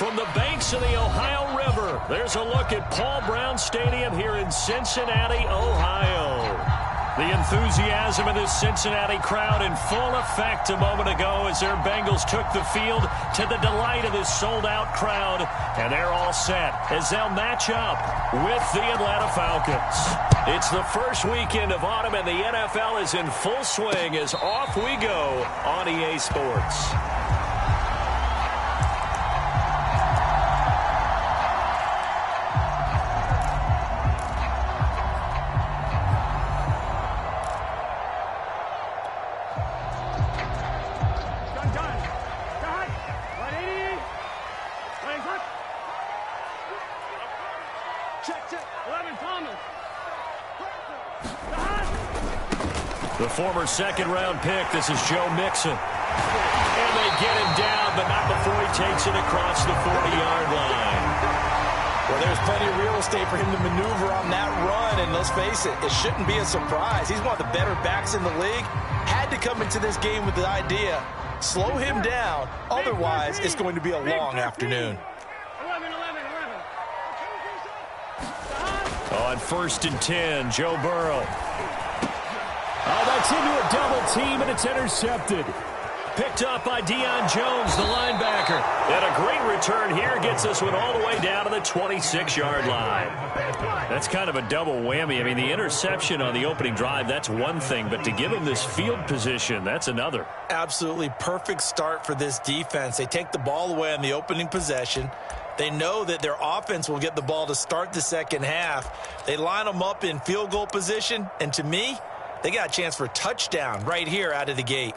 From the banks of the Ohio River, there's a look at Paul Brown Stadium here in Cincinnati, Ohio. The enthusiasm of this Cincinnati crowd in full effect a moment ago as their Bengals took the field to the delight of this sold-out crowd. And they're all set as they'll match up with the Atlanta Falcons. It's the first weekend of autumn and the NFL is in full swing as off we go on EA Sports. The former second-round pick, this is Joe Mixon. And they get him down, but not before he takes it across the 40-yard line. Well, there's plenty of real estate for him to maneuver on that run, and let's face it, it shouldn't be a surprise. He's one of the better backs in the league. Had to come into this game with the idea, slow him down, otherwise it's going to be a long afternoon. On 1st and 10, Joe Burrow. Oh, that's into a double team, and it's intercepted. Picked up by Deion Jones, the linebacker. And a great return here gets this one all the way down to the 26-yard line. That's kind of a double whammy. I mean, the interception on the opening drive, that's one thing. But to give him this field position, that's another. Absolutely perfect start for this defense. They take the ball away on the opening possession. They know that their offense will get the ball to start the second half. They line them up in field goal position. And to me, they got a chance for a touchdown right here out of the gate.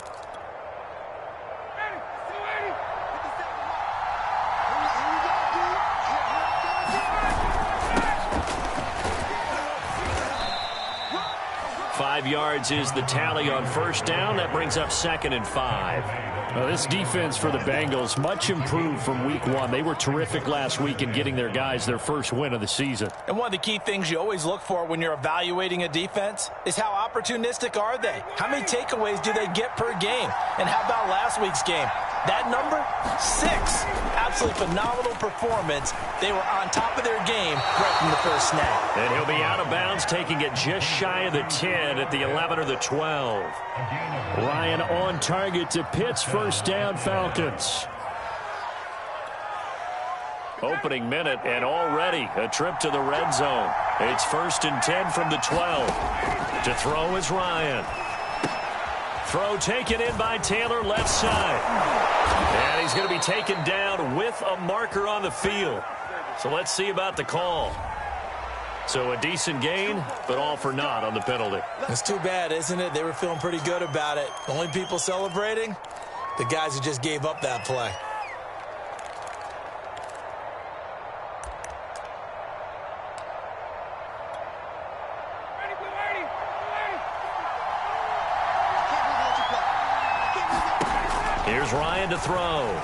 Five yards is the tally on first down. That brings up 2nd and 5. Well, this defense for the Bengals, much improved from week 1. They were terrific last week in getting their guys their first win of the season. And one of the key things you always look for when you're evaluating a defense is how opportunistic are they? How many takeaways do they get per game? And how about last week's game? That number, 6. Absolutely phenomenal performance. They were on top of their game right from the first snap. And he'll be out of bounds, taking it just shy of the 10 at the 11 or the 12. Ryan on target to Pitts, first down Falcons. Opening minute and already a trip to the red zone. It's 1st and 10 from the 12. To throw is Ryan. Throw taken in by Taylor, left side. And he's going to be taken down with a marker on the field. So let's see about the call. So a decent gain, but all for naught on the penalty. That's too bad, isn't it? They were feeling pretty good about it. The only people celebrating, the guys who just gave up that play. Here's Ryan to throw.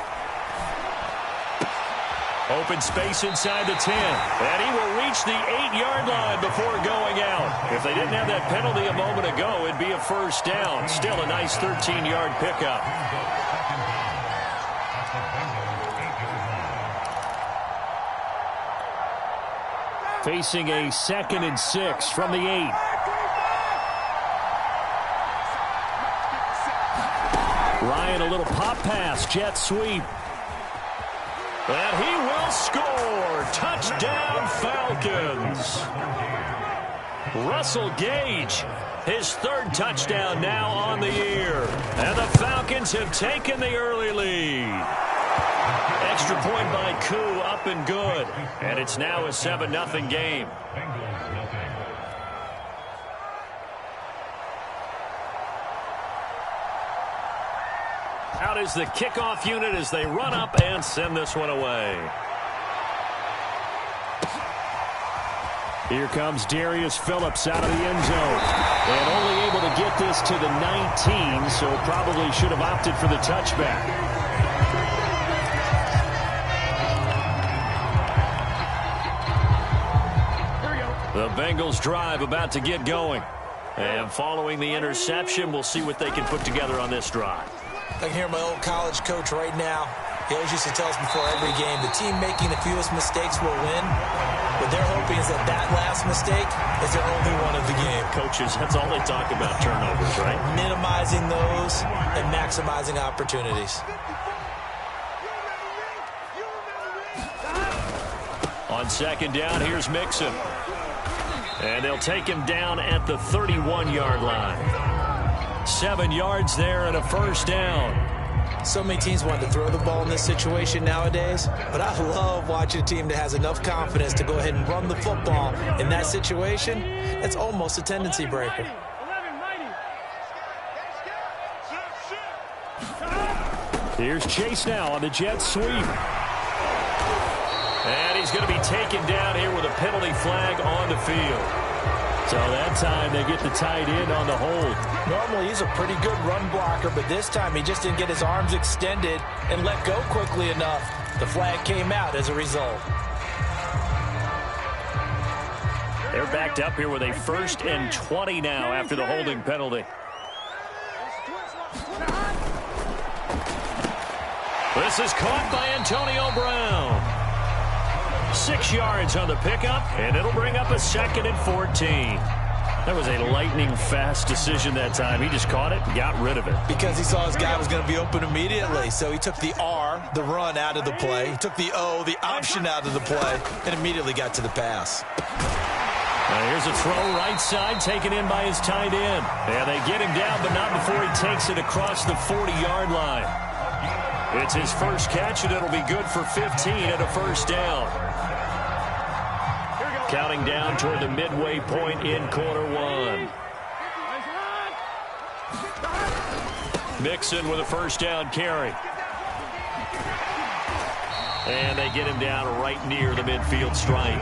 Open space inside the 10. And he will reach the 8-yard line before going out. If they didn't have that penalty a moment ago, it'd be a first down. Still a nice 13-yard pickup. Facing a 2nd and 6 from the 8. Ryan, a little pop pass, jet sweep. And he will score. Touchdown, Falcons. Russell Gage, his 3rd touchdown now on the year. And the Falcons have taken the early lead. Extra point by Koo, up and good. And it's now a 7-0 game. Out is the kickoff unit as they run up and send this one away. Here comes Darius Phillips out of the end zone. And only able to get this to the 19, so probably should have opted for the touchback. The Bengals drive about to get going. And following the interception, we'll see what they can put together on this drive. I can hear my old college coach right now. He always used to tell us before every game, the team making the fewest mistakes will win. What they're hoping is that that last mistake is their only one of the game. Coaches, that's all they talk about, turnovers, right? Minimizing those and maximizing opportunities. On second down, here's Mixon. And they'll take him down at the 31-yard line. 7 yards there and a first down. So many teams want to throw the ball in this situation nowadays, but I love watching a team that has enough confidence to go ahead and run the football in that situation. That's almost a tendency breaker. Here's Chase now on the jet sweep. And he's going to be taken down here with a penalty flag on the field. So that time they get the tight end on the hold. Normally he's a pretty good run blocker, but this time he just didn't get his arms extended and let go quickly enough. The flag came out as a result. They're backed up here with a 1st and 20 now after the holding penalty. This is caught by Antonio Brown. 6 yards on the pickup, and it'll bring up a 2nd and 14. That was a lightning-fast decision that time. He just caught it and got rid of it. Because he saw his guy was going to be open immediately, so he took the R, the run, out of the play. He took the O, the option, out of the play, and immediately got to the pass. Here's a throw right side taken in by his tight end. And they get him down, but not before he takes it across the 40-yard line. It's his first catch, and it'll be good for 15 and a first down. Counting down toward the midway point in quarter one. Mixon with a first down carry. And they get him down right near the midfield stripe.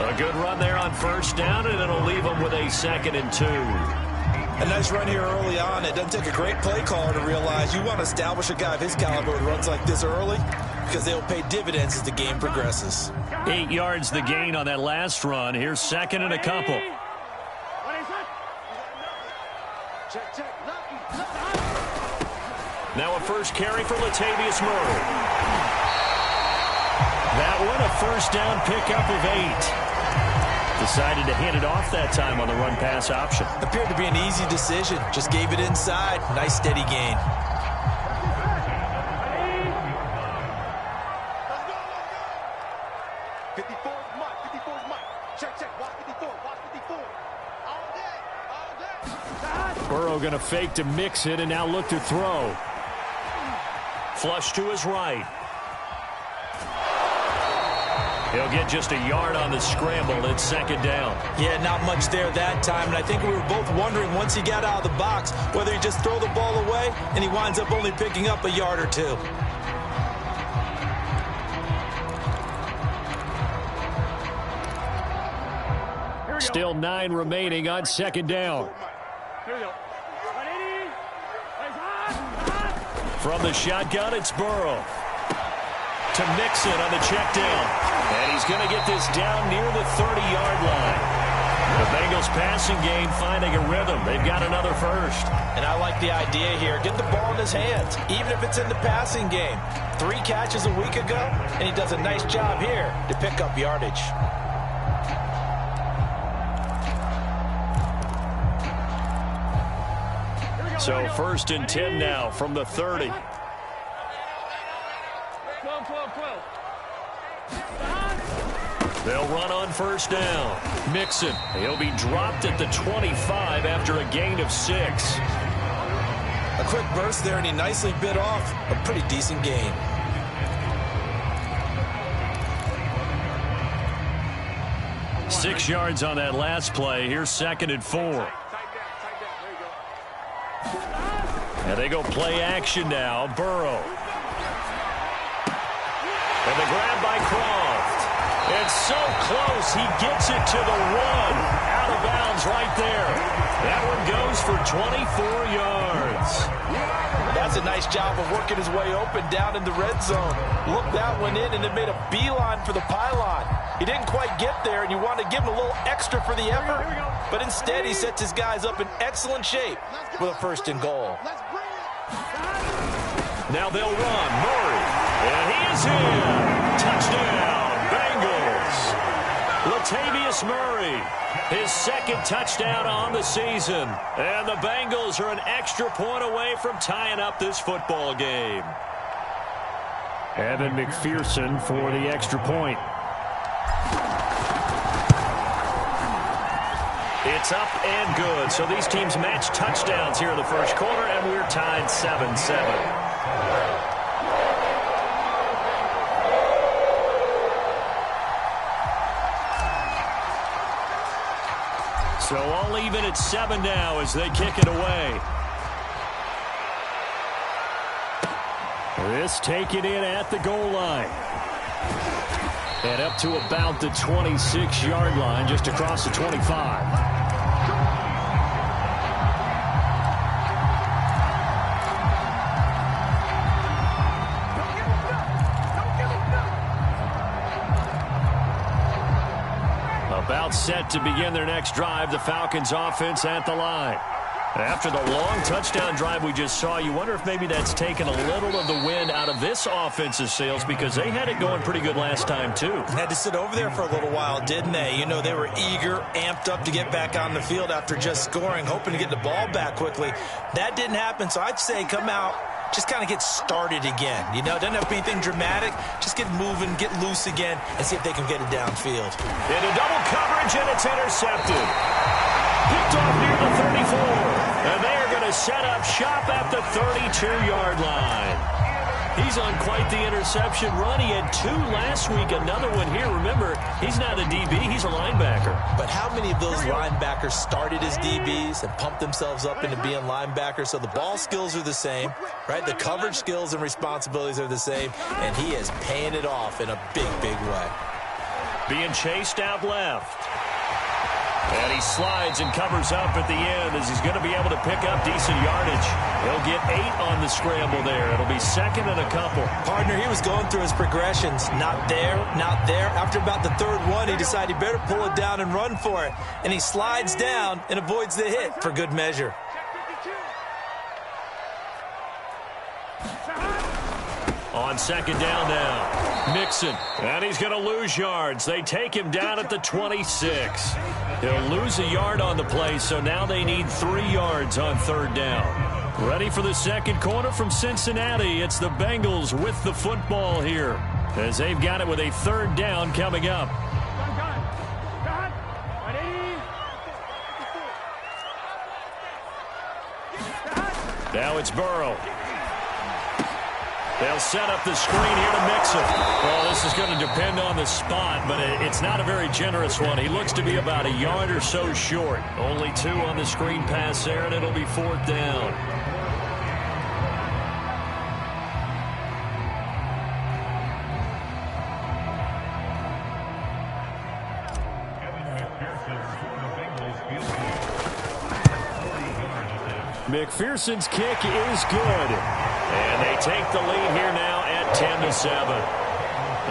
A good run there on first down, and it'll leave him with a 2nd and 2. A nice run here early on. It doesn't take a great play caller to realize you want to establish a guy of his caliber who runs like this early, because they'll pay dividends as the game progresses. 8 yards the gain on that last run. Here's 2nd and a couple. Now a first carry for Latavius Murray. That one a first down pickup of 8. Decided to hand it off that time on the run-pass option. Appeared to be an easy decision. Just gave it inside. Nice steady gain. Burrow going to fake to mix it and now look to throw. Flush to his right. He'll get just a yard on the scramble. It's 2nd down. Yeah, not much there that time. And I think we were both wondering once he got out of the box whether he just throw the ball away and he winds up only picking up a yard or 2. Still 9 remaining on 2nd down. From the shotgun, it's Burrow. To Mixon on the check down. And he's going to get this down near the 30-yard line. The Bengals passing game finding a rhythm. They've got another first. And I like the idea here. Get the ball in his hands, even if it's in the passing game. 3 catches a week ago, and he does a nice job here to pick up yardage. So 1st and 10 now from the 30. They'll run on first down. Mixon. He'll be dropped at the 25 after a gain of 6. A quick burst there, and he nicely bit off a pretty decent gain. Six yards on that last play. Here's 2nd and 4. And they go play action now. Burrow. And the grab by Croft. It's so close. He gets it to the 1. Out of bounds right there. That one goes for 24 yards. That's a nice job of working his way open down in the red zone. Looked that one in and it made a beeline for the pylon. He didn't quite get there, and you want to give him a little extra for the effort. But instead, he sets his guys up in excellent shape with a 1st and goal. Now they'll run. Murray. is in. Touchdown, Bengals. Latavius Murray, his second touchdown on the season. And the Bengals are an extra point away from tying up this football game. Evan McPherson for the extra point. It's up and good. So these teams match touchdowns here in the first quarter, and we're tied 7-7. So all even at 7 now as they kick it away. This taken in at the goal line. And up to about the 26-yard line, just across the 25. About set to begin their next drive, the Falcons offense at the line. After the long touchdown drive we just saw, you wonder if maybe that's taken a little of the wind out of this offense's sails, because they had it going pretty good last time too. Had to sit over there for a little while, didn't they? You know, they were eager, amped up to get back on the field after just scoring, hoping to get the ball back quickly. That didn't happen, so I'd say come out, just kind of get started again. You know, it doesn't have to be anything dramatic. Just get moving, get loose again, and see if they can get it downfield. Into double coverage, and it's intercepted. Picked off near the 34. And they are going to set up shop at the 32-yard line. He's on quite the interception run. He had 2 last week, another one here. Remember, he's not a DB, he's a linebacker. But how many of those linebackers started as DBs and pumped themselves up into being linebackers? So the ball skills are the same, right? The coverage skills and responsibilities are the same, and he is paying it off in a big, big way. Being chased out left. And he slides and covers up at the end as he's going to be able to pick up decent yardage. He'll get 8 on the scramble there. It'll be second and a couple. Partner, he was going through his progressions. Not there, not there. After about the 3rd one, he decided he better pull it down and run for it. And he slides down and avoids the hit for good measure. On second down now, Mixon, and he's going to lose yards. They take him down at the 26. He'll lose a yard on the play, so now they need 3 yards on 3rd down. Ready for the second quarter from Cincinnati. It's the Bengals with the football here, as they've got it with a 3rd down coming up. Now it's Burrow. They'll set up the screen here to Mixon. Well, this is going to depend on the spot, but it's not a very generous one. He looks to be about a yard or so short. Only 2 on the screen pass there, and it'll be 4th down. McPherson's kick is good. And they take the lead here now at 10-7.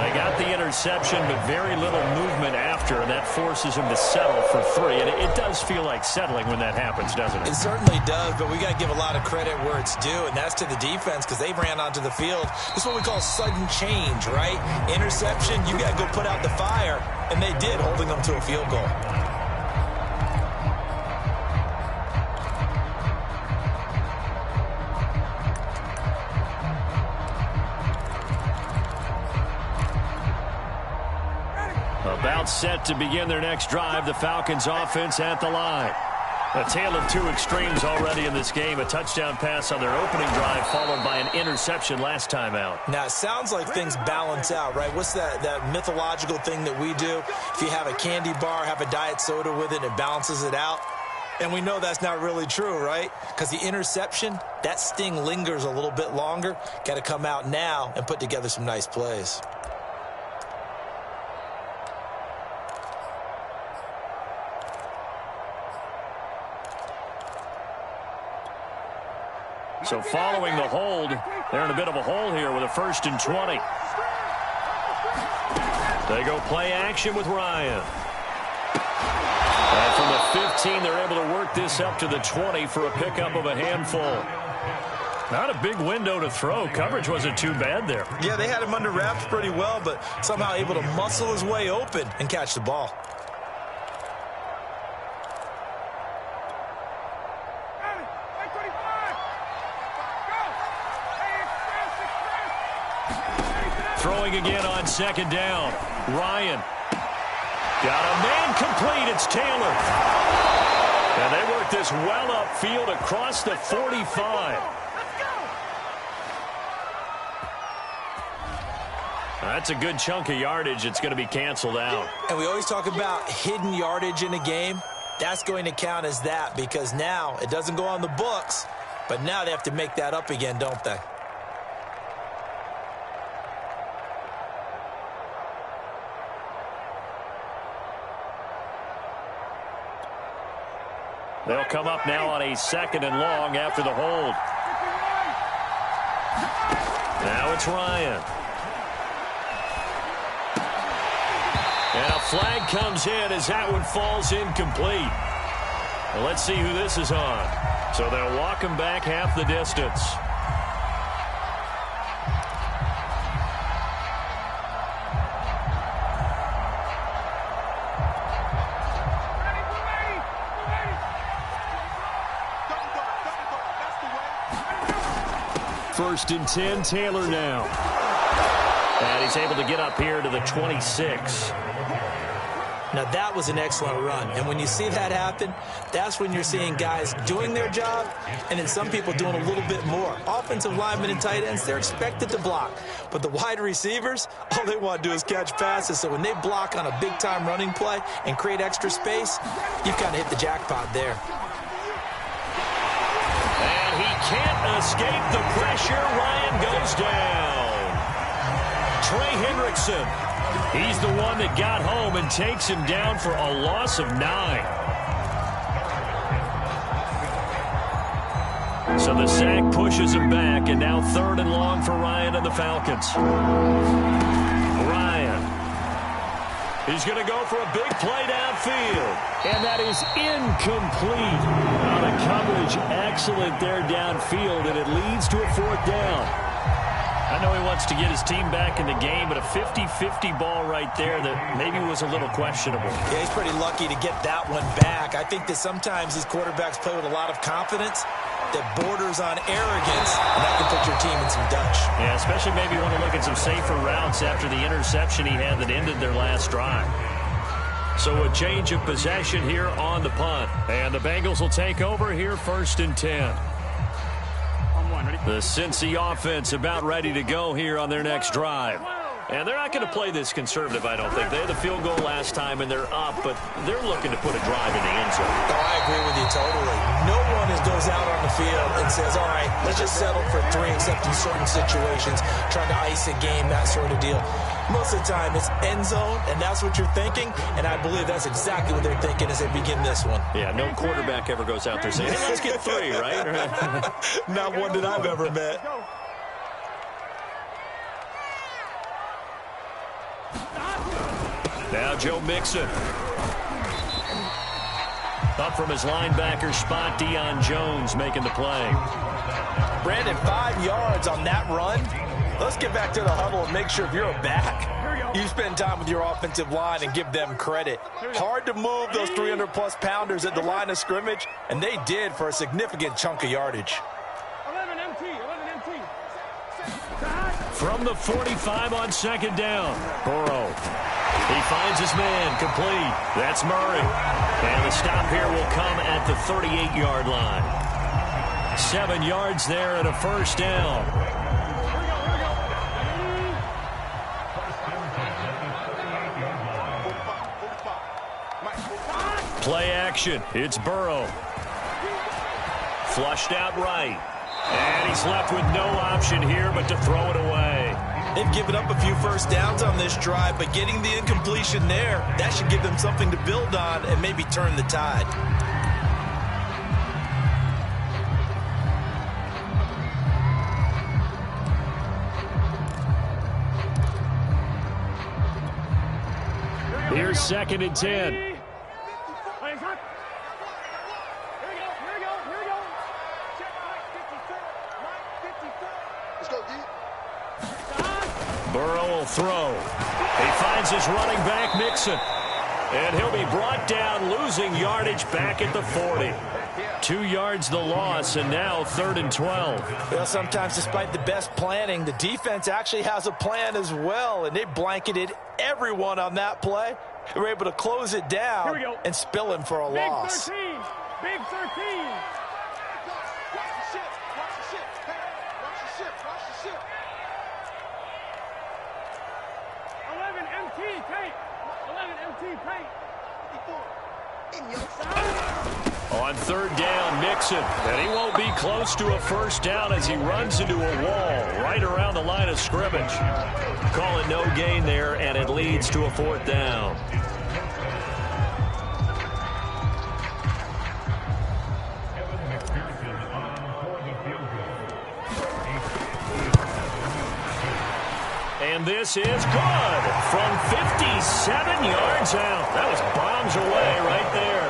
They got the interception, but very little movement after, and that forces him to settle for 3. And it does feel like settling when that happens, doesn't it? It certainly does, but we got to give a lot of credit where it's due, and that's to the defense, because they ran onto the field. This is what we call sudden change, right? Interception, you got to go put out the fire, and they did, holding them to a field goal. About set to begin their next drive, the Falcons offense at the line. A tale of 2 extremes already in this game. A touchdown pass on their opening drive, followed by an interception last time out. Now, it sounds like things balance out, right? What's that mythological thing that we do? If you have a candy bar, have a diet soda with it, it balances it out. And we know that's not really true, right? Because the interception, that sting lingers a little bit longer. Got to come out now and put together some nice plays. So following the hold, they're in a bit of a hole here with a 1st and 20. They go play action with Ryan. And from the 15, they're able to work this up to the 20 for a pickup of a handful. Not a big window to throw. Coverage wasn't too bad there. Yeah, they had him under wraps pretty well, but somehow able to muscle his way open and catch the ball. Throwing again on second down. Ryan. Got a man complete. It's Taylor. And they work this well upfield across the 45. That's a good chunk of yardage. It's going to be canceled out. And we always talk about hidden yardage in a game. That's going to count as that because now it doesn't go on the books, but now they have to make that up again, don't they? They'll come up now on a 2nd and long after the hold. Now it's Ryan. And a flag comes in as that one falls incomplete. Well, let's see who this is on. So they'll walk him back half the distance. First and 10, Taylor now. And he's able to get up here to the 26. Now, that was an excellent run. And when you see that happen, that's when you're seeing guys doing their job and then some people doing a little bit more. Offensive linemen and tight ends, they're expected to block. But the wide receivers, all they want to do is catch passes. So when they block on a big-time running play and create extra space, you've kind of hit the jackpot there. And he can't escape the pressure. Ryan goes down. Trey Hendrickson. He's the one that got home and takes him down for a loss of 9. So the sack pushes him back, and now 3rd and long for Ryan and the Falcons. Ryan. He's going to go for a big play downfield. And that is incomplete. Now the coverage excellent there downfield, and it leads to a 4th down. I know he wants to get his team back in the game, but a 50-50 ball right there that maybe was a little questionable. Yeah, he's pretty lucky to get that one back. I think that sometimes these quarterbacks play with a lot of confidence that borders on arrogance, and that can put your team in some Dutch. Yeah, especially maybe want to look at some safer routes after the interception he had that ended their last drive. So a change of possession here on the punt. And the Bengals will take over here 1st and 10. The Cincy offense about ready to go here on their next drive. And they're not going to play this conservative, I don't think. They had the field goal last time, and they're up, but they're looking to put a drive in the end zone. Oh, I agree with you totally. No one goes out on the field and says, all right, let's just settle for 3 except in certain situations, trying to ice a game, that sort of deal. Most of the time, it's end zone, and that's what you're thinking, and I believe that's exactly what they're thinking as they begin this one. Yeah, no quarterback ever goes out there saying, hey, let's get 3, right? Not one that I've ever met. Now Joe Mixon. Up from his linebacker spot, Deion Jones making the play. Brandon, 5 yards on that run. Let's get back to the huddle and make sure if you're a back, you spend time with your offensive line and give them credit. Hard to move those 300-plus pounders at the line of scrimmage, and they did for a significant chunk of yardage. 11 MT. From the 45 on 2nd down, Burrow. He finds his man, complete. That's Murray. And the stop here will come at the 38-yard line. 7 yards there and a 1st down. Play action. It's Burrow. Flushed out right. And he's left with no option here but to throw it away. They've given up a few 1st downs on this drive, but getting the incompletion there, that should give them something to build on and maybe turn the tide. Here's 2nd and 10. Burrow will throw. He finds his running back, Mixon. And he'll be brought down, losing yardage back at the 40. 2 yards the loss, and now 3rd and 12. Well, sometimes despite the best planning, the defense actually has a plan as well, and they blanketed everyone on that play. They were able to close it down and spill him for a loss. Big 13. Big 13. On 3rd down, Mixon. And he won't be close to a first down as he runs into a wall right around the line of scrimmage. Call it no gain there, and it leads to a 4th down. And this is good from 57 yards out. That was bombs away right there.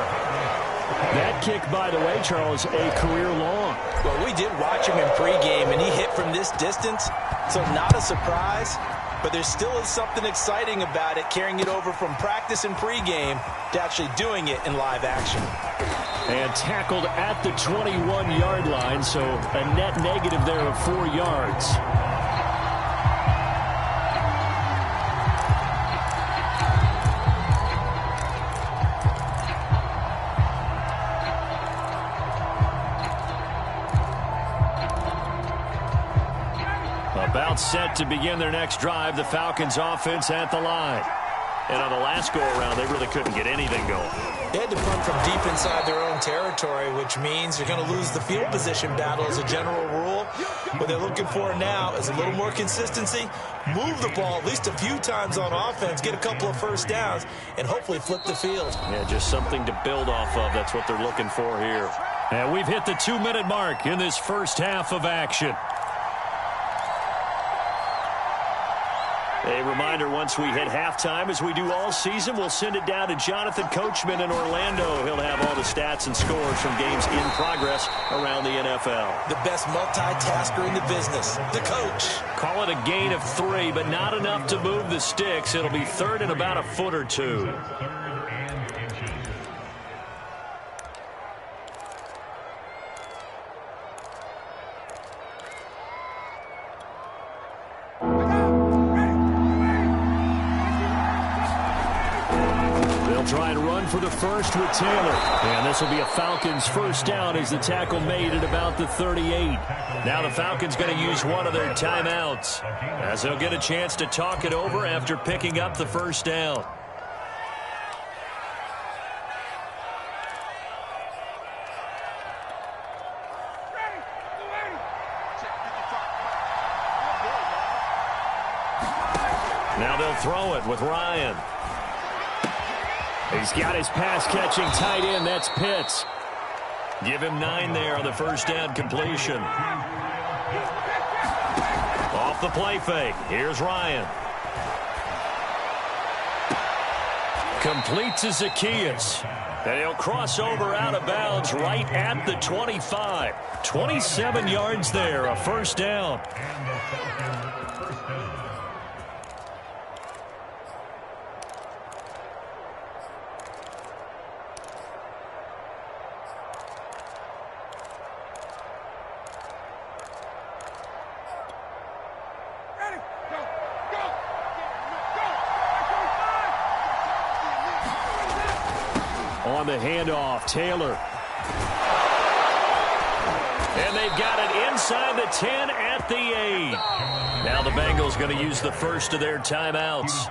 That kick, by the way, Charles, a career long. Well, we did watch him in pregame, and he hit from this distance, so not a surprise. But there still is something exciting about it, carrying it over from practice and pregame to actually doing it in live action. And tackled at the 21-yard line, so a net negative there of 4 yards. About set to begin their next drive, the Falcons offense at the line. And on the last go-around, they really couldn't get anything going. They had to punt from deep inside their own territory, which means you're going to lose the field position battle as a general rule. What they're looking for now is a little more consistency, move the ball at least a few times on offense, get a couple of first downs, and hopefully flip the field. Yeah, just something to build off of. That's what they're looking for here. And we've hit the 2-minute mark in this first half of action. A reminder, once we hit halftime, as we do all season, we'll send it down to Jonathan Coachman in Orlando. He'll have all the stats and scores from games in progress around the NFL. The best multitasker in the business, the coach. Call it a gain of 3, but not enough to move the sticks. It'll be 3rd and about a foot or 2. Try and run for the first with Taylor. And this will be a Falcons first down as the tackle made at about the 38. Now the Falcons going to use one of their timeouts as they'll get a chance to talk it over after picking up the first down. Now they'll throw it with Ryan. He's got his pass-catching tight end. That's Pitts. Give him 9 there on the first down completion. Off the play fake. Here's Ryan. Complete to Zacchaeus. And he'll cross over out of bounds right at the 25. 27 yards there, a first down. On the handoff, Taylor. And they've got it inside the 10 at the 8. Now the Bengals going to use the first of their timeouts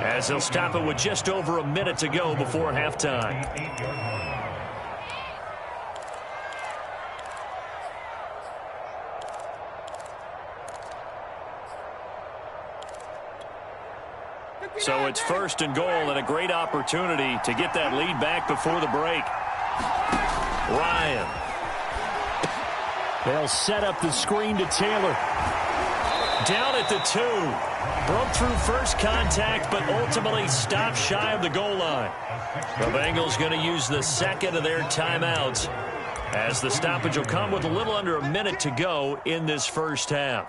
as they'll stop it with just over a minute to go before halftime. So it's 1st and goal and a great opportunity to get that lead back before the break. Ryan. They'll set up the screen to Taylor. Down at the 2. Broke through first contact, but ultimately stopped shy of the goal line. The Bengals going to use the second of their timeouts as the stoppage will come with a little under a minute to go in this first half.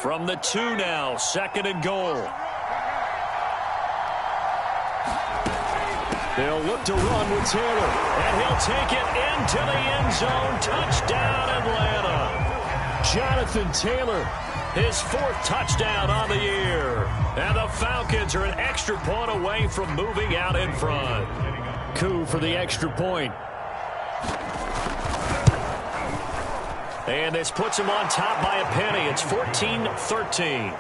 From the 2 now, 2nd and goal. They'll look to run with Taylor, and he'll take it into the end zone. Touchdown, Atlanta. Jonathan Taylor, his 4th touchdown on the year. And the Falcons are an extra point away from moving out in front. Coup for the extra point. And this puts him on top by a penny. It's 14-13.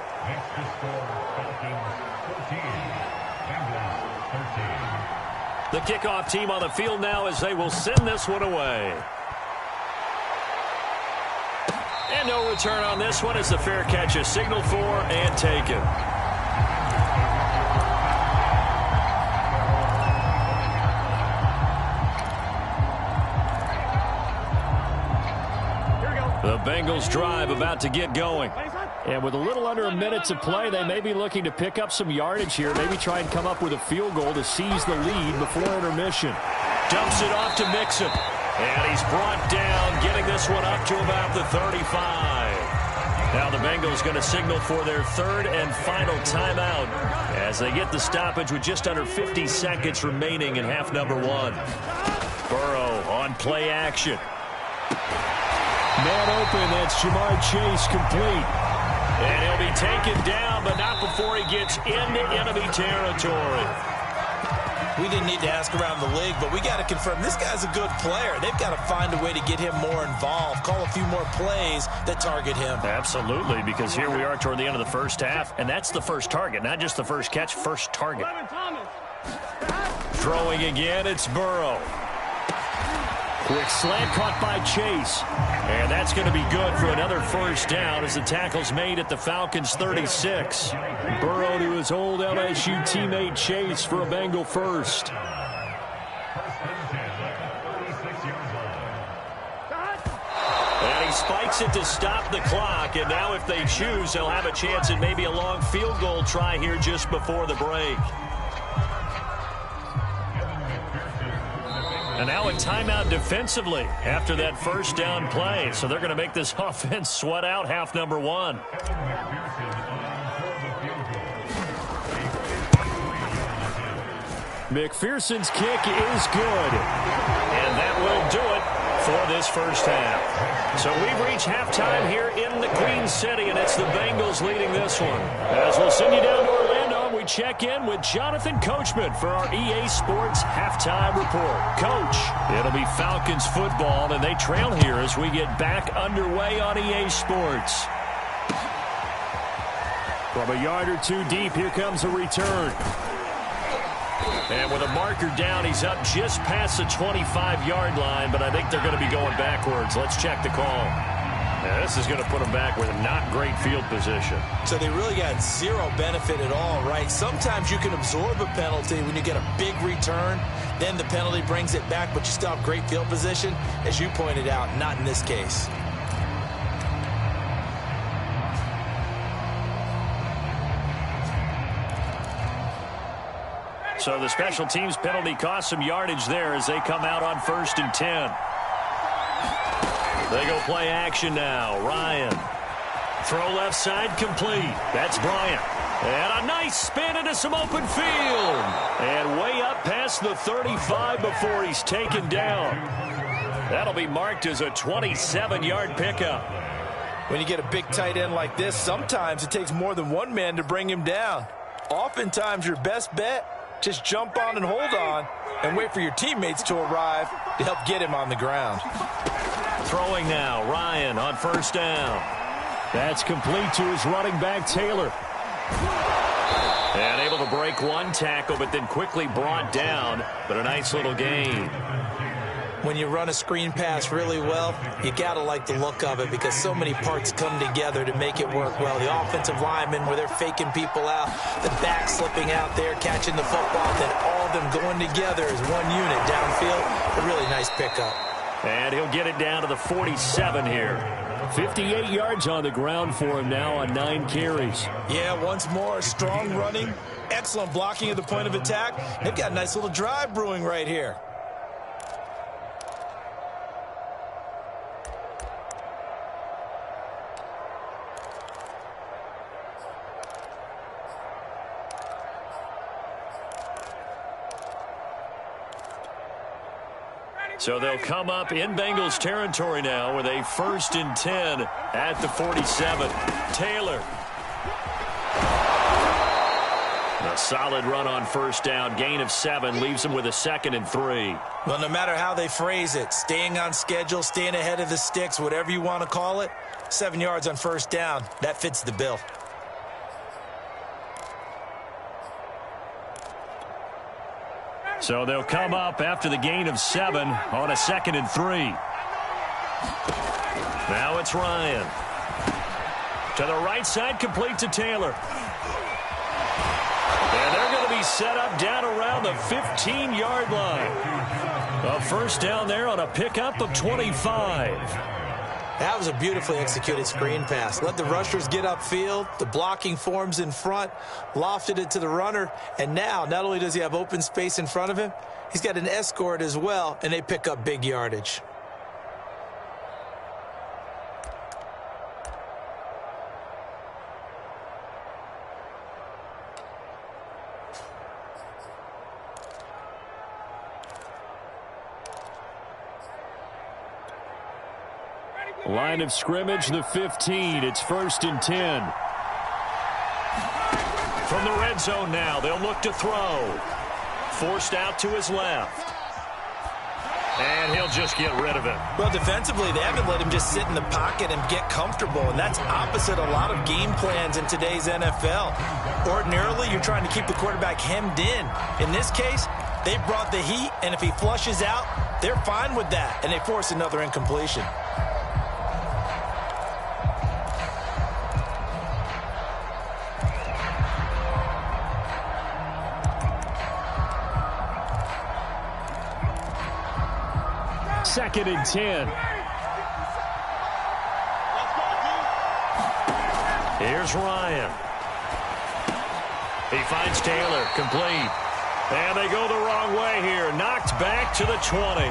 The kickoff team on the field now as they will send this one away. And no return on this one as the fair catch is signaled for and taken. The Bengals drive about to get going. And with a little under a minute to play, they may be looking to pick up some yardage here, maybe try and come up with a field goal to seize the lead before intermission. Dumps it off to Mixon. And he's brought down, getting this one up to about the 35. Now the Bengals going to signal for their 3rd and final timeout as they get the stoppage with just under 50 seconds remaining in half number 1. Burrow on play action. Man open, that's Jamar Chase complete. And he'll be taken down, but not before he gets into enemy territory. We didn't need to ask around the league, but we got to confirm this guy's a good player. They've got to find a way to get him more involved, call a few more plays that target him. Absolutely, because here we are toward the end of the first half, and that's the first target, not just the first catch, first target. Throwing again, it's Burrow. Quick slant caught by Chase. And that's going to be good for another first down as the tackle's made at the Falcons' 36. Burrow to his old LSU teammate Chase for a Bengal first. And he spikes it to stop the clock. And now if they choose, they'll have a chance at maybe a long field goal try here just before the break. And now a timeout defensively after that first down play. So they're going to make this offense sweat out half number 1. McPherson's kick is good. And that will do it for this first half. So we've reached halftime here in the Queen City, and it's the Bengals leading this one. As we'll send you down to Orlando, we check in with Jonathan Coachman for our EA Sports Halftime Report. Coach, it'll be Falcons football, and they trail here as we get back underway on EA Sports. From a yard or 2 deep, here comes a return. And with a marker down, he's up just past the 25-yard line, but I think they're going to be going backwards. Let's check the call. Yeah, this is going to put them back with a not great field position. So they really got zero benefit at all, right? Sometimes you can absorb a penalty when you get a big return. Then the penalty brings it back, but you still have great field position. As you pointed out, not in this case. So the special teams penalty cost some yardage there as they come out on 1st and 10. They go play action now. Ryan. Throw left side complete. That's Bryant. And a nice spin into some open field. And way up past the 35 before he's taken down. That'll be marked as a 27-yard pickup. When you get a big tight end like this, sometimes it takes more than one man to bring him down. Oftentimes your best bet, just jump on and hold on and wait for your teammates to arrive to help get him on the ground. Throwing now, Ryan on 1st down. That's complete to his running back, Taylor. And able to break one tackle, but then quickly brought down, but a nice little gain. When you run a screen pass really well, you got to like the look of it because so many parts come together to make it work well. The offensive linemen, where they're faking people out, the back slipping out there, catching the football, then all of them going together as one unit downfield. A really nice pickup. And he'll get it down to the 47 here. 58 yards on the ground for him now on 9 carries. Yeah, once more, strong running, excellent blocking at the point of attack. They've got a nice little drive brewing right here. So they'll come up in Bengals territory now with a 1st and 10 at the 47. Taylor. A solid run on 1st down. Gain of 7 leaves him with a 2nd and 3. Well, no matter how they phrase it, staying on schedule, staying ahead of the sticks, whatever you want to call it, 7 yards on 1st down, that fits the bill. So they'll come up after the gain of 7 on a 2nd and 3. Now it's Ryan. To the right side, complete to Taylor. And they're going to be set up down around the 15-yard line. A 1st down there on a pickup of 25. That was a beautifully executed screen pass. Let the rushers get upfield. The blocking forms in front. Lofted it to the runner. And now, not only does he have open space in front of him, he's got an escort as well, and they pick up big yardage. Line of scrimmage, the 15. It's 1st and 10. From the red zone now, they'll look to throw. Forced out to his left. And he'll just get rid of it. Well, defensively, they haven't let him just sit in the pocket and get comfortable, and that's opposite a lot of game plans in today's NFL. Ordinarily, you're trying to keep the quarterback hemmed in. In this case, they brought the heat, and if he flushes out, they're fine with that, and they force another incompletion. Second and 10. Here's Ryan. He finds Taylor, complete. And they go the wrong way here. Knocked back to the 20.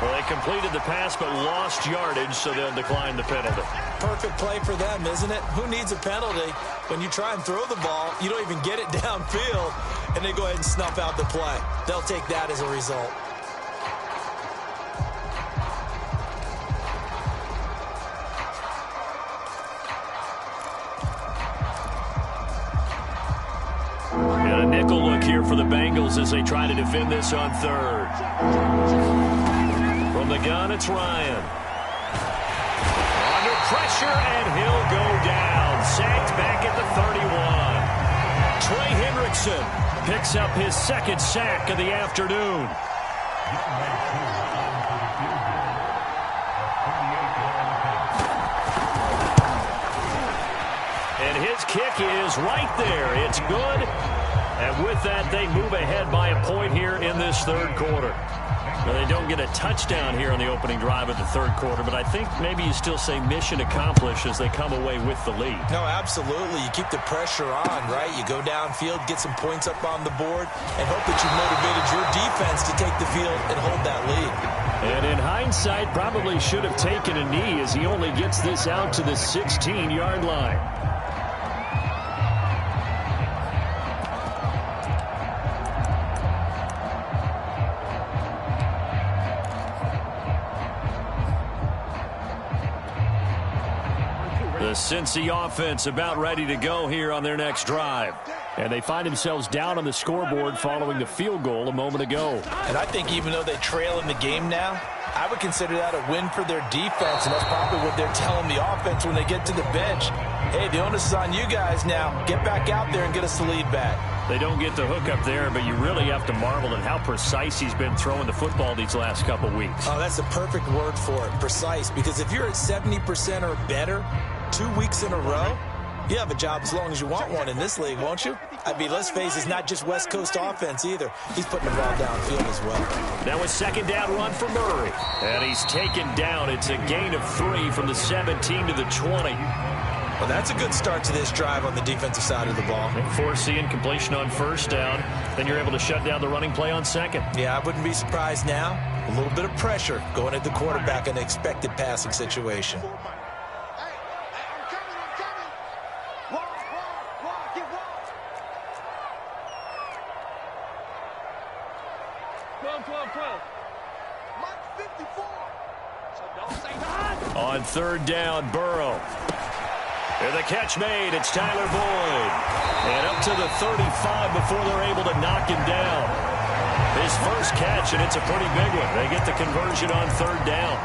Well, they completed the pass but lost yardage, so they'll decline the penalty. Perfect play for them, isn't it? Who needs a penalty? When you try and throw the ball, you don't even get it downfield, and they go ahead and snuff out the play. They'll take that as a result. And a nickel look here for the Bengals as they try to defend this on 3rd. From the gun, it's Ryan. Under pressure, and he'll go down. Sacked back at the 31. Trey Hendrickson picks up his 2nd sack of the afternoon. And his kick is right there. It's good. And with that, they move ahead by a point here in this 3rd quarter. Now, they don't get a touchdown here on the opening drive of the 3rd quarter, but I think maybe you still say mission accomplished as they come away with the lead. No, absolutely. You keep the pressure on, right? You go downfield, get some points up on the board, and hope that you've motivated your defense to take the field and hold that lead. And in hindsight, probably should have taken a knee as he only gets this out to the 16-yard line. The Cincy offense about ready to go here on their next drive. And they find themselves down on the scoreboard following the field goal a moment ago. And I think even though they trail in the game now, I would consider that a win for their defense, and that's probably what they're telling the offense when they get to the bench. Hey, the onus is on you guys now. Get back out there and get us the lead back. They don't get the hook up there, but you really have to marvel at how precise he's been throwing the football these last couple weeks. Oh, that's the perfect word for it, precise, because if you're at 70% or better 2 weeks in a row, you have a job as long as you want one in this league, won't you? I mean, let's face it, it's not just West Coast offense either. He's putting the ball downfield as well. Now a 2nd down run for Murray. And he's taken down. It's a gain of 3 from the 17 to the 20. Well, that's a good start to this drive on the defensive side of the ball. Forcing completion on 1st down. Then you're able to shut down the running play on 2nd. Yeah, I wouldn't be surprised now. A little bit of pressure going at the quarterback in an expected passing situation. On third down, Burrow. And the catch made. It's Tyler Boyd. And up to the 35 before they're able to knock him down. His first catch, and it's a pretty big one. They get the conversion on third down.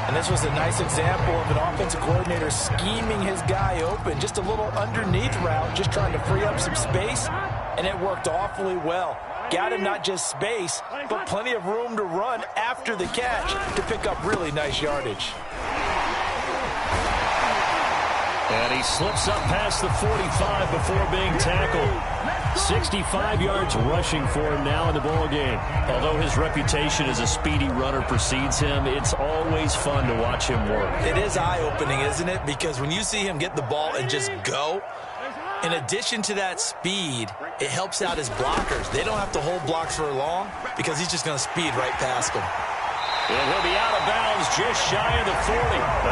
And this was a nice example of an offensive coordinator scheming his guy open. Just a little underneath route, just trying to free up some space, and it worked awfully well. Got him not just space, but plenty of room to run after the catch to pick up really nice yardage. And he slips up past the 45 before being tackled. 65 yards rushing for him now in the ball game. Although his reputation as a speedy runner precedes him, it's always fun to watch him work. It is eye-opening, isn't it? Because when you see him get the ball and just go, in addition to that speed, it helps out his blockers. They don't have to hold blocks for long because he's just going to speed right past them. And he'll be out of bounds just shy of the 40.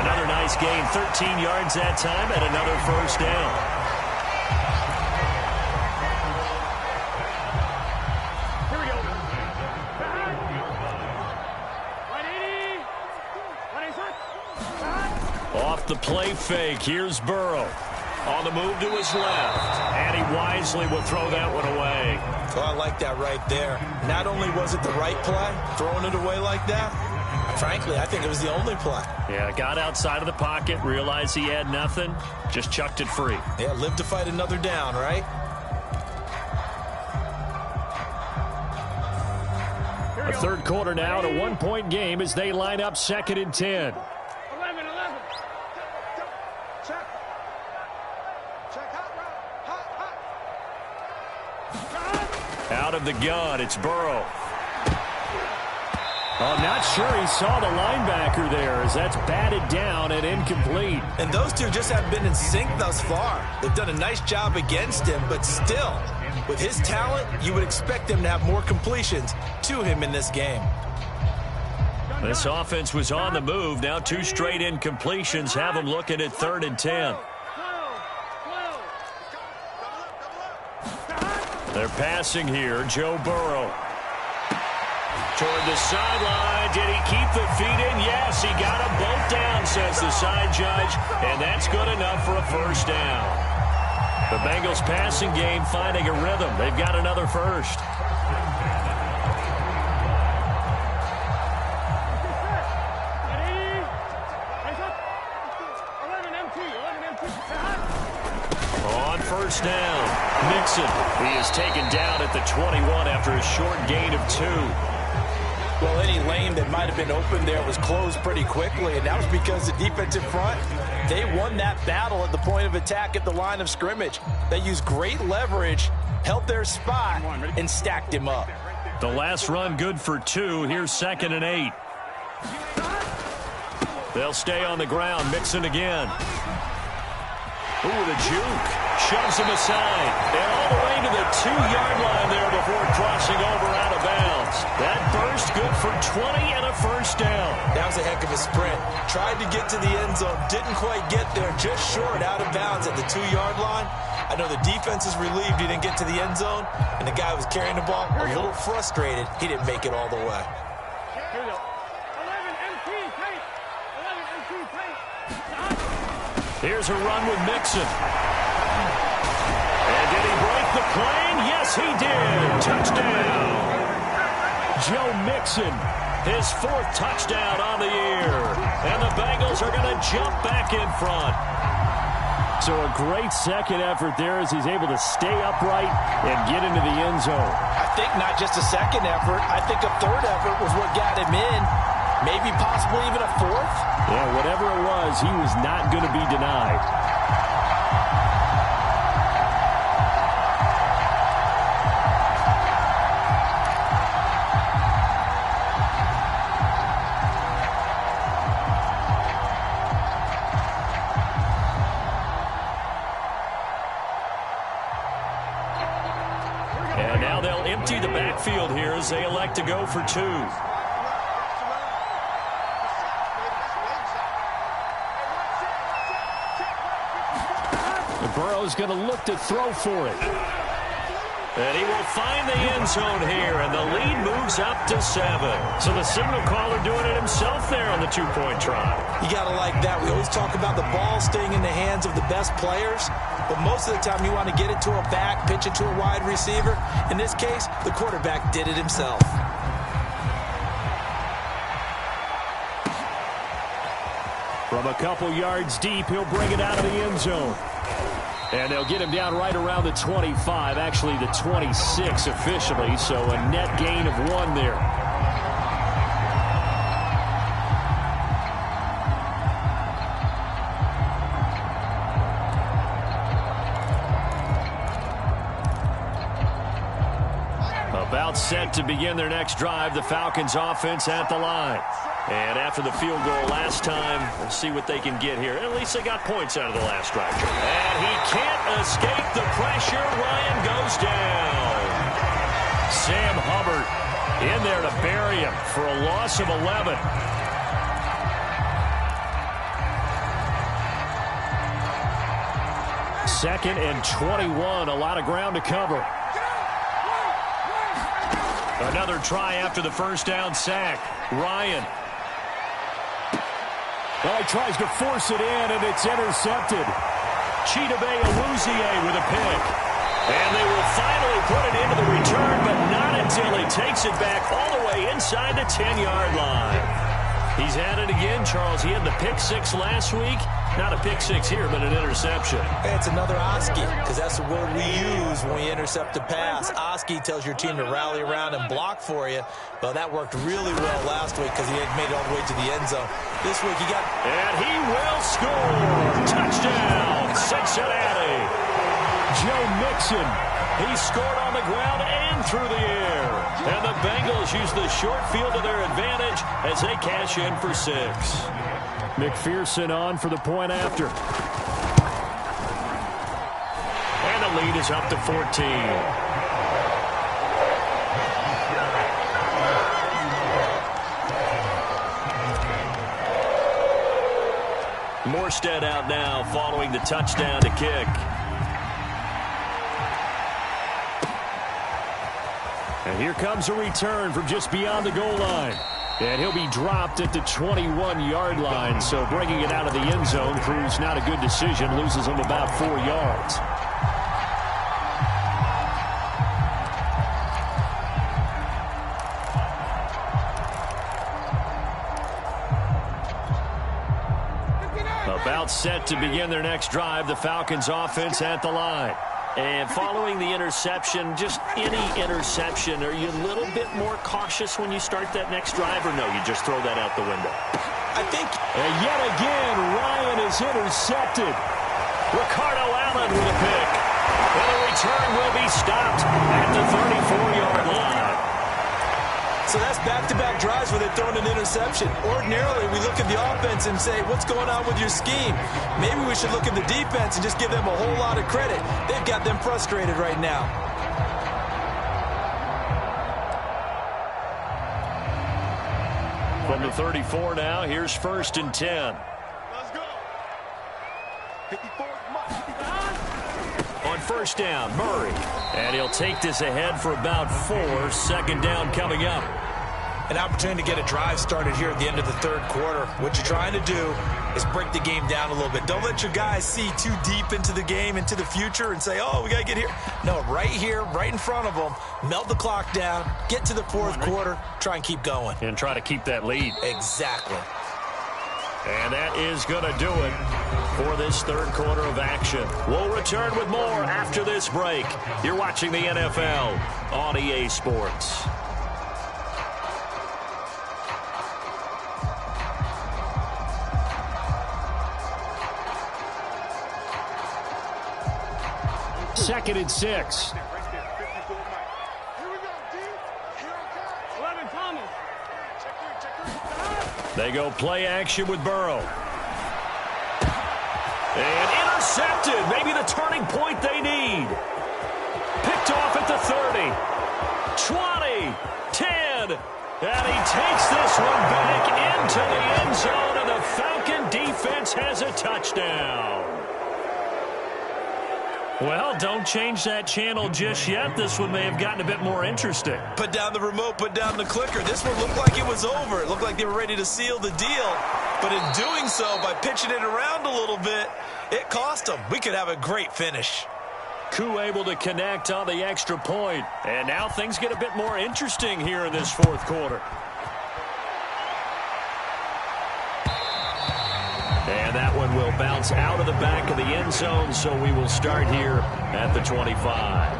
Another nice gain, 13 yards that time, and another first down. Here we go. Off the play fake, here's Burrow. On the move to his left, and he wisely will throw that one away. So I like that right there. Not only was it the right play, throwing it away like that, frankly, I think it was the only play. Yeah, got outside of the pocket, realized he had nothing, just chucked it free. Yeah, live to fight another down, right? A third quarter now, and a one-point game as they line up 2nd and 10. 11. Check. Out of the gun, it's Burrow. I'm not sure he saw the linebacker there as that's batted down and incomplete. And those two just haven't been in sync thus far. They've done a nice job against him, but still, with his talent, you would expect them to have more completions to him in this game. This offense was on the move. Now 2 straight incompletions have them looking at 3rd and 10. They're passing here. Joe Burrow. Toward the sideline. Did he keep the feet in? Yes, he got them both down, says the side judge. And that's good enough for a first down. The Bengals passing game finding a rhythm. They've got another first. On first down, Mixon. He is taken down at the 21 after a short gain of 2. Well, any lane that might have been open there was closed pretty quickly, and that was because the defensive front, they won that battle at the point of attack at the line of scrimmage. They used great leverage, held their spot, and stacked him up. The last run good for 2. Here's 2nd and 8. They'll stay on the ground. Mixon again. Ooh, the juke. Shoves him aside. And all the way to the 2-yard line there before crossing over out of bounds. That burst good for 20 and a first down. That was a heck of a sprint. Tried to get to the end zone. Didn't quite get there. Just short out of bounds at the 2-yard line. I know the defense is relieved he didn't get to the end zone. And the guy was carrying the ball a little frustrated. He didn't make it all the way. Here we go. 11 MT tight. 11 MT tight. Here's a run with Mixon. And did he break the plane? Yes, he did. Touchdown. Joe Mixon, his 4th touchdown on the year. And the Bengals are going to jump back in front. So a great second effort there as he's able to stay upright and get into the end zone. I think not just a second effort. I think a 3rd effort was what got him in. Maybe possibly even a 4th. Yeah, whatever it was, he was not going to be denied. And now they'll empty the backfield here as they elect to go for 2. Burrow's going to look to throw for it. And he will find the end zone here, and the lead moves up to 7. So the signal caller doing it himself there on the two-point try. You got to like that. We always talk about the ball staying in the hands of the best players, but most of the time you want to get it to a back, pitch it to a wide receiver. In this case, the quarterback did it himself. From a couple yards deep, he'll bring it out of the end zone. And they'll get him down right around the 25, actually the 26 officially, so a net gain of 1 there. About set to begin their next drive, the Falcons offense at the line. And after the field goal last time, we'll see what they can get here. At least they got points out of the last drive. And he can't escape the pressure. Ryan goes down. Sam Hubbard in there to bury him for a loss of 11. Second and 21, a lot of ground to cover. Another try after the first down sack. Ryan. Well, he tries to force it in, and it's intercepted. Chidobe Awuzie with a pick. And they will finally put it into the return, but not until he takes it back all the way inside the 10-yard line. He's at it again, Charles. He had the pick 6 last week. Not a pick 6 here, but an interception. It's another Oski, because that's the word we use when we intercept a pass. Oski tells your team to rally around and block for you. Well, that worked really well last week because he had made it all the way to the end zone. This week he got... And he will score! Touchdown, Cincinnati! Joe Mixon. He scored on the ground and through the air. And the Bengals use the short field to their advantage as they cash in for 6. McPherson on for the point after. And the lead is up to 14. Morstead out now following the touchdown to kick. And here comes a return from just beyond the goal line. And he'll be dropped at the 21-yard line. So bringing it out of the end zone proves not a good decision. Loses him about 4 yards. About set to begin their next drive. The Falcons offense at the line. And following the interception, just any interception, are you a little bit more cautious when you start that next drive, or no, you just throw that out the window? I think... And yet again, Ryan is intercepted. Ricardo Allen with a pick. And the return will be stopped at the 34-yard line. So that's back-to-back drives where they're throwing an interception. Ordinarily, we look at the offense and say, what's going on with your scheme? Maybe we should look at the defense and just give them a whole lot of credit. They've got them frustrated right now. From the 34 now, here's 1st and 10. Let's go. 54. On first down, Murray. And he'll take this ahead for about 4. 2nd down coming up. An opportunity to get a drive started here at the end of the 3rd quarter. What you're trying to do is break the game down a little bit. Don't let your guys see too deep into the game, into the future, and say, oh, we got to get here. No, right here, right in front of them, melt the clock down, get to the 4th quarter, try and keep going. And try to keep that lead. Exactly. And that is going to do it for this 3rd quarter of action. We'll return with more after this break. You're watching the NFL on EA Sports. Second and 6. Here we go, D. Here it comes. 11, Thomas. Check 3. They go play action with Burrow. And intercepted. Maybe the turning point they need. Picked off at the 30. 20. 10. And he takes this one back into the end zone, and the Falcon defense has a touchdown. Well, don't change that channel just yet. This one may have gotten a bit more interesting. Put down the remote, put down the clicker. This one looked like it was over. It looked like they were ready to seal the deal. But in doing so, by pitching it around a little bit, it cost them. We could have a great finish. Koo able to connect on the extra point. And now things get a bit more interesting here in this fourth quarter. And that one will bounce out of the back of the end zone, so we will start here at the 25.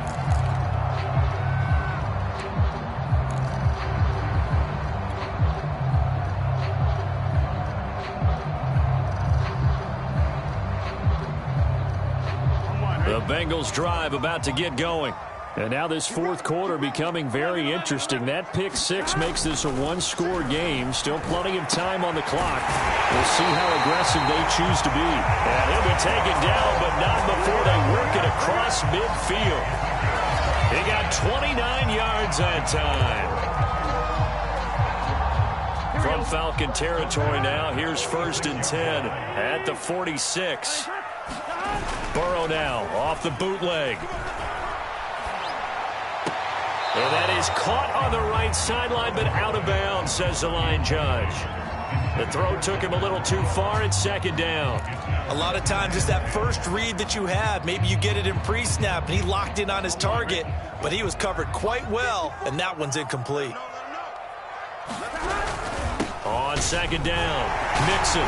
The Bengals drive about to get going. And now this fourth quarter becoming very interesting. That pick six makes this a one-score game. Still plenty of time on the clock. We'll see how aggressive they choose to be. And he'll be taken down, but not before they work it across midfield. He got 29 yards that time. From Falcon territory now, here's 1st and 10 at the 46. Burrow now off the bootleg. And that is caught on the right sideline, but out of bounds, says the line judge. The throw took him a little too far. It's 2nd down. A lot of times it's that first read that you have. Maybe you get it in pre-snap, and he locked in on his target, but he was covered quite well, and that one's incomplete. On 2nd down, Mixon.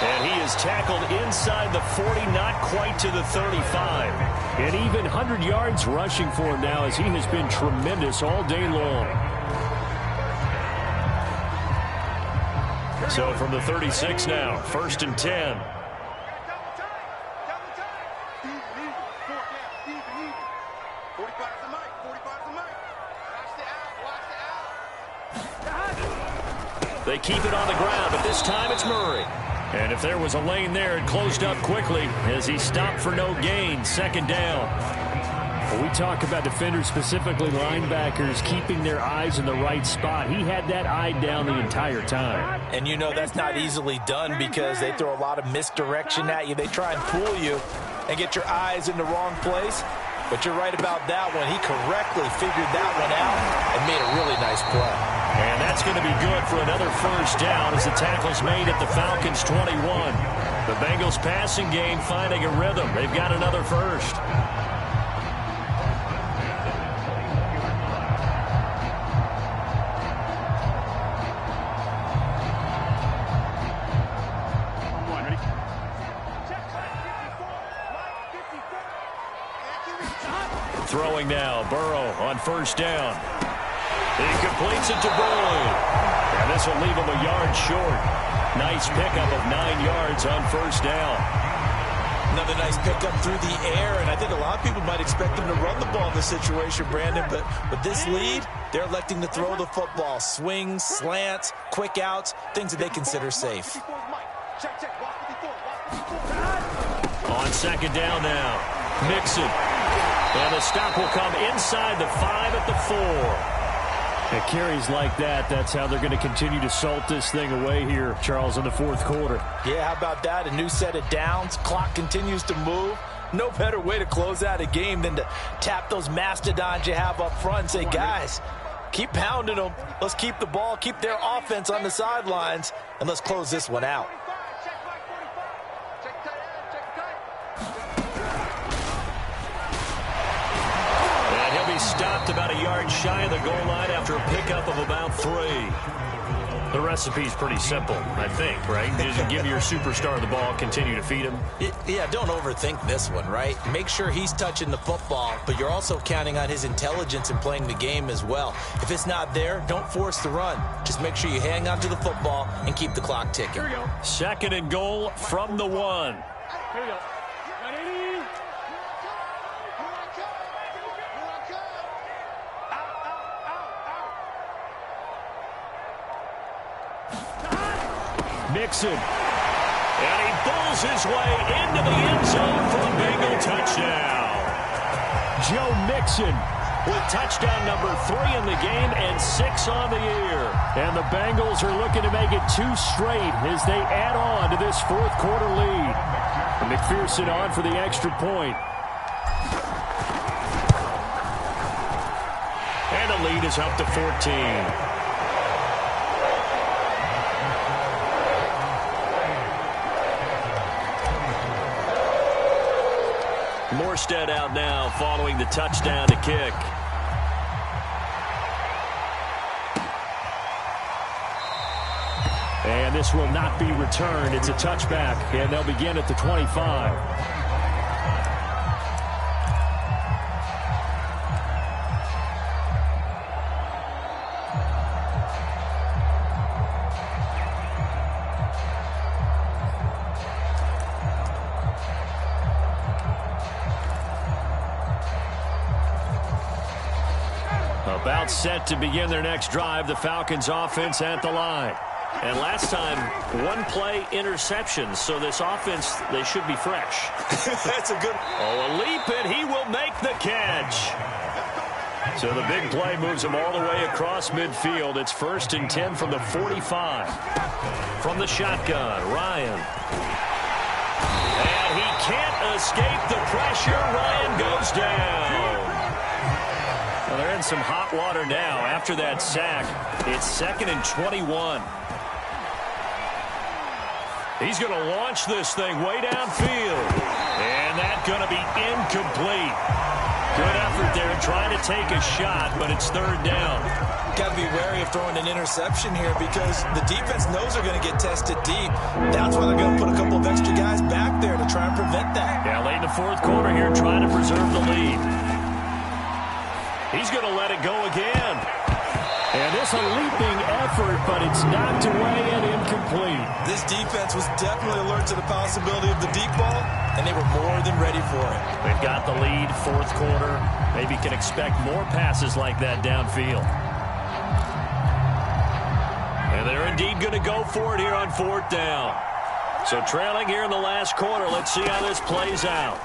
And he is tackled inside the 40, not quite to the 35. And even 100 yards rushing for him now, as he has been tremendous all day long. So from the 36 now, 1st and 10. They keep it on the ground, but this time it's Murray. And if there was a lane there, it closed up quickly as he stopped for no gain. 2nd down. When we talk about defenders, specifically linebackers, keeping their eyes in the right spot, he had that eye down the entire time. And you know that's not easily done because they throw a lot of misdirection at you. They try and fool you and get your eyes in the wrong place. But you're right about that one. He correctly figured that one out and made a really nice play. And that's going to be good for another 1st down as the tackle's made at the Falcons' 21. The Bengals passing game finding a rhythm. They've got another 1st. Throwing now, Burrow on 1st down. He completes it to Boyd. And this will leave him a yard short. Nice pickup of 9 yards on 1st down. Another nice pickup through the air, and I think a lot of people might expect him to run the ball in this situation, Brandon, but with this lead, they're electing to throw the football. Swings, slants, quick outs, things that they consider safe. On 2nd down now, Mixon. And the stop will come inside the 5 at the 4. At carries like that, that's how they're going to continue to salt this thing away here, Charles, in the fourth quarter. Yeah, how about that? A new set of downs. Clock continues to move. No better way to close out a game than to tap those mastodons you have up front and say, guys, keep pounding them. Let's keep the ball, keep their offense on the sidelines, and let's close this one out. Stopped about a yard shy of the goal line after a pickup of about 3. The recipe's pretty simple, I think, right? Just give your superstar the ball, continue to feed him. Yeah, don't overthink this one, right? Make sure he's touching the football, but you're also counting on his intelligence in playing the game as well. If it's not there, don't force the run. Just make sure you hang on to the football and keep the clock ticking. 2nd and goal from the 1. Here we go. Mixon. And he pulls his way into the end zone for a Bengal touchdown. Joe Mixon with touchdown number 3 in the game and 6 on the year. And the Bengals are looking to make it 2 straight as they add on to this fourth quarter lead. And McPherson on for the extra point. the lead is up to 14. Morstead out now following the touchdown to kick. And this will not be returned. It's a touchback, and they'll begin at the 25. About set to begin their next drive, the Falcons offense at the line. And last time, one play interception, so this offense, they should be fresh. That's a good. Oh, a leap, and he will make the catch. So the big play moves him all the way across midfield. It's 1st and 10 from the 45. From the shotgun, Ryan. And he can't escape the pressure. Ryan goes down. Well, they're in some hot water now after that sack. It's 2nd and 21. He's going to launch this thing way downfield. And that's going to be incomplete. Good effort there trying to take a shot, but it's 3rd down. Got to be wary of throwing an interception here because the defense knows they're going to get tested deep. That's why they're going to put a couple of extra guys back there to try and prevent that. Yeah, late in the 4th quarter here trying to preserve the lead. He's going to let it go again. And it's a leaping effort, but it's knocked away and incomplete. This defense was definitely alert to the possibility of the deep ball, and they were more than ready for it. They've got the lead, 4th quarter. Maybe can expect more passes like that downfield. And they're indeed going to go for it here on 4th down. So trailing here in the last quarter. Let's see how this plays out.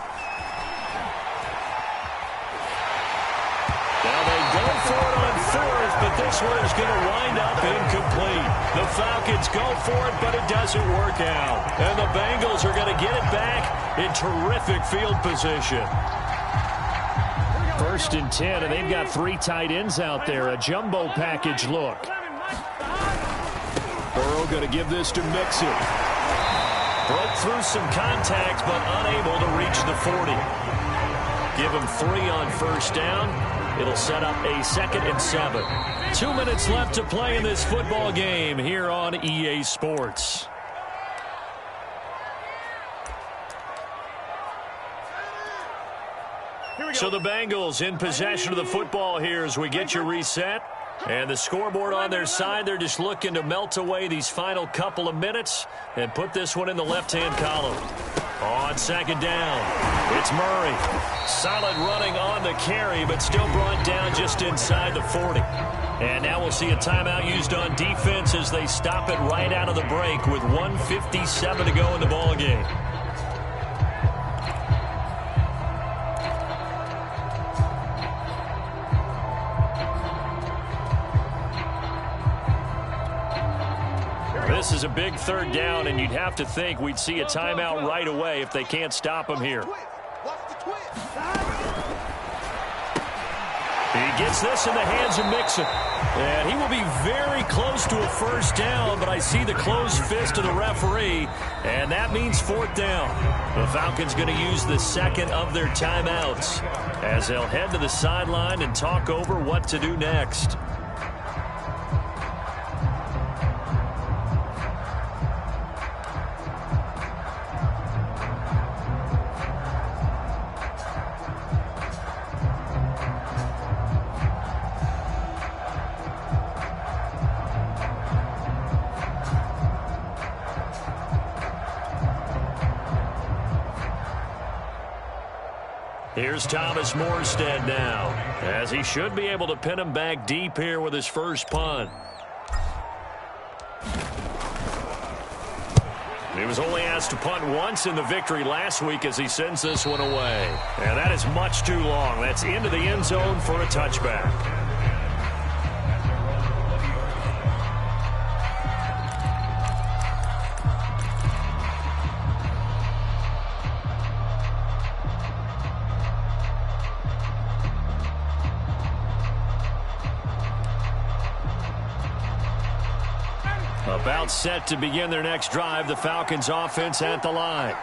Now they go for it on 4th, but this one is going to wind up incomplete. The Falcons go for it, but it doesn't work out. And the Bengals are going to get it back in terrific field position. 1st and 10, and they've got 3 tight ends out there. A jumbo package look. Burrow going to give this to Mixon. Broke through some contact, but unable to reach the 40. Give him 3 on 1st down. It'll set up a 2nd and 7. 2 minutes left to play in this football game here on EA Sports. So the Bengals in possession of the football here as we get you reset. And the scoreboard on their side, they're just looking to melt away these final couple of minutes and put this one in the left-hand column. On 2nd down, it's Murray. Solid running on the carry, but still brought down just inside the 40. And now we'll see a timeout used on defense as they stop it right out of the break with 1:57 to go in the ball game. This is a big 3rd down, and you'd have to think we'd see a timeout right away if they can't stop him here. He gets this in the hands of Mixon. And he will be very close to a 1st down, but I see the closed fist of the referee, and that means 4th down. The Falcons going to use the 2nd of their timeouts as they'll head to the sideline and talk over what to do next. Here's Thomas Morstead now, as he should be able to pin him back deep here with his first punt. He was only asked to punt once in the victory last week as he sends this one away. And that is much too long. That's into the end zone for a touchback. About set to begin their next drive. The Falcons offense at the line.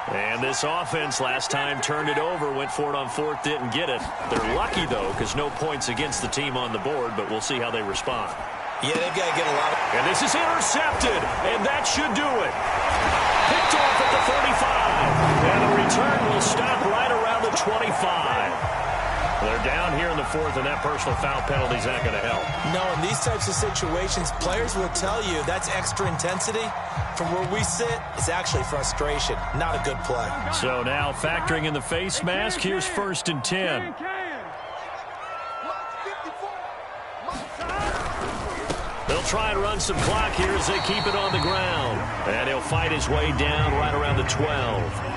And this offense last time turned it over, went for it on fourth, didn't get it. They're lucky, though, because no points against the team on the board, but we'll see how they respond. Yeah, they've got to get a lot of... And this is intercepted, and that should do it. Picked off at the 35. And the return will stop right around the 25. They're down here in the fourth, and that personal foul penalty is not going to help. No, in these types of situations, players will tell you that's extra intensity. From where we sit, it's actually frustration. Not a good play. So now factoring in the face mask, here's 1st and 10. They'll try and run some clock here as they keep it on the ground. And he'll fight his way down right around the 12.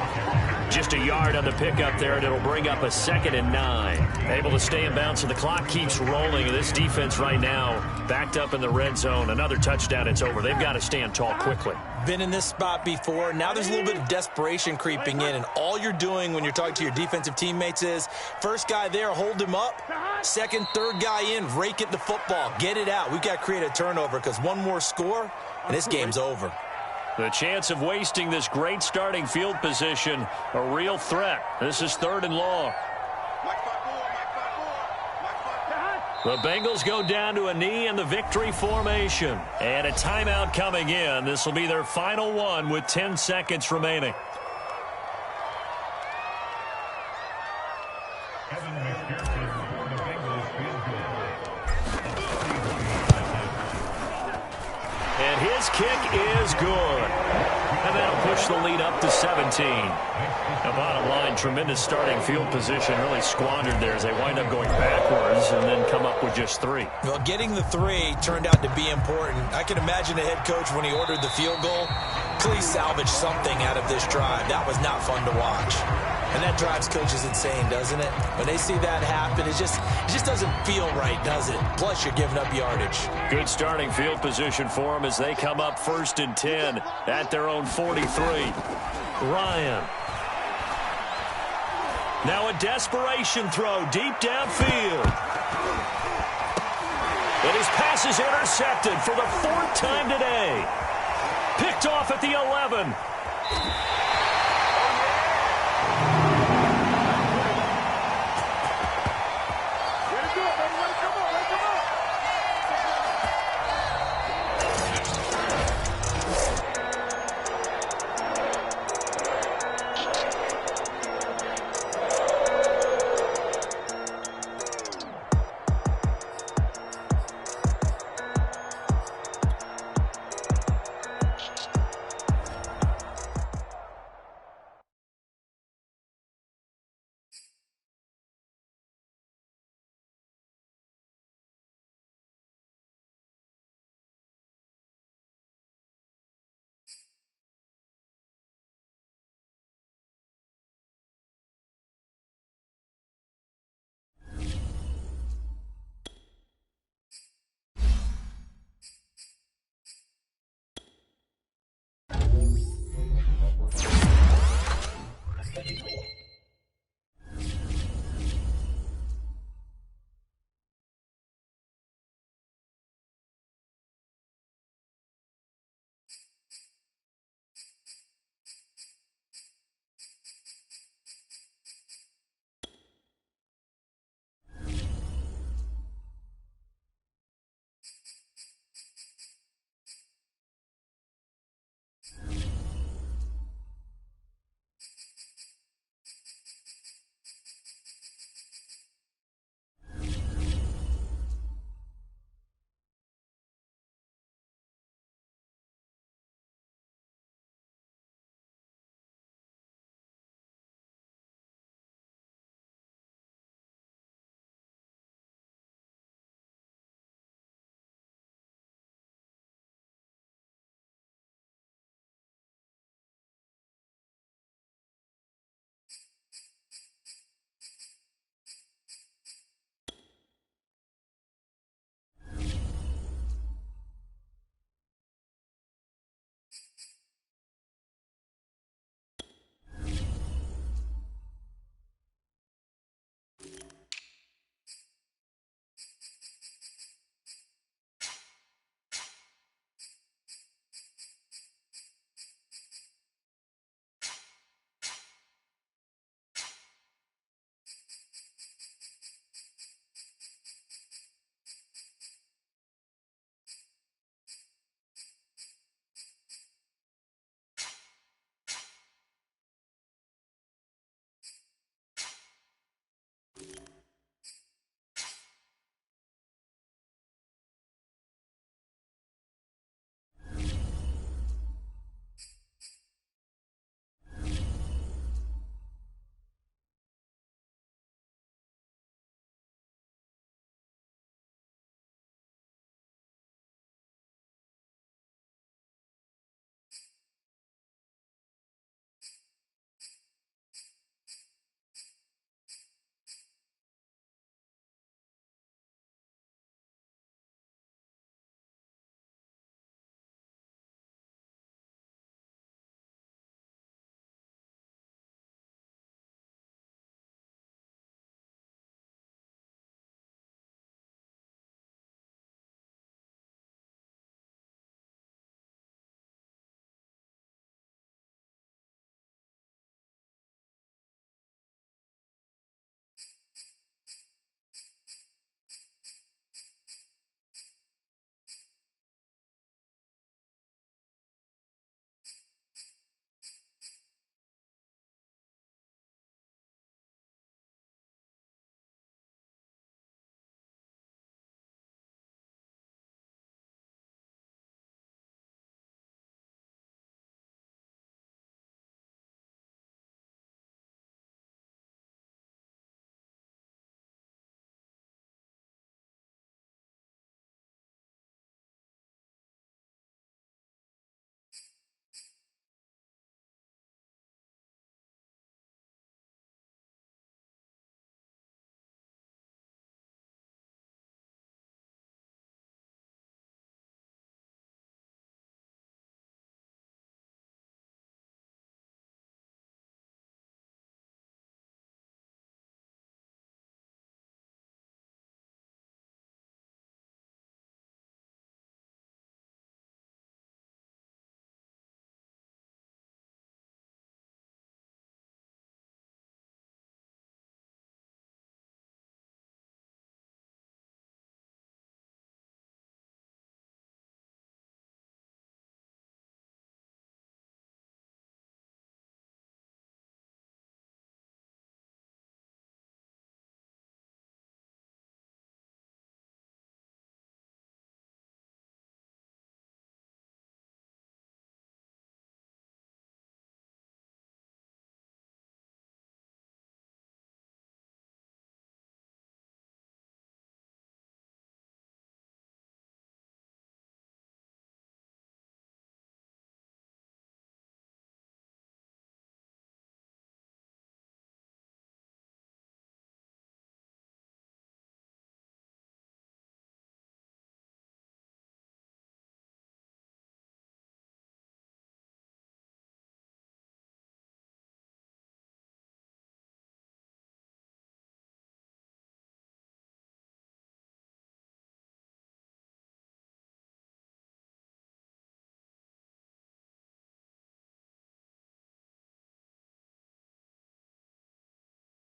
Just a yard on the pickup there, and it'll bring up a 2nd and 9. Able to stay in bounds, so the clock keeps rolling. This defense right now backed up in the red zone. Another touchdown, it's over. They've got to stand tall quickly. Been in this spot before. Now there's a little bit of desperation creeping in, and all you're doing when you're talking to your defensive teammates is first guy there, hold him up. Second, third guy in, rake it the football. Get it out. We've got to create a turnover because one more score, and this game's over. The chance of wasting this great starting field position, a real threat. This is 3rd and long. The Bengals go down to a knee in the victory formation. And a timeout coming in. This will be their final one with 10 seconds remaining. And his kick is good. And that'll push the lead up to 17. The bottom line, tremendous starting field position, really squandered there as they wind up going backwards and then come up with just 3. Well, getting the 3 turned out to be important. I can imagine the head coach when he ordered the field goal. Please salvage something out of this drive. That was not fun to watch. And that drives coaches insane, doesn't it? When they see that happen, it just doesn't feel right, does it? Plus, you're giving up yardage. Good starting field position for them as they come up 1st and 10 at their own 43. Ryan. Now a desperation throw deep downfield. And his pass is intercepted for the 4th time today. Picked off at the 11.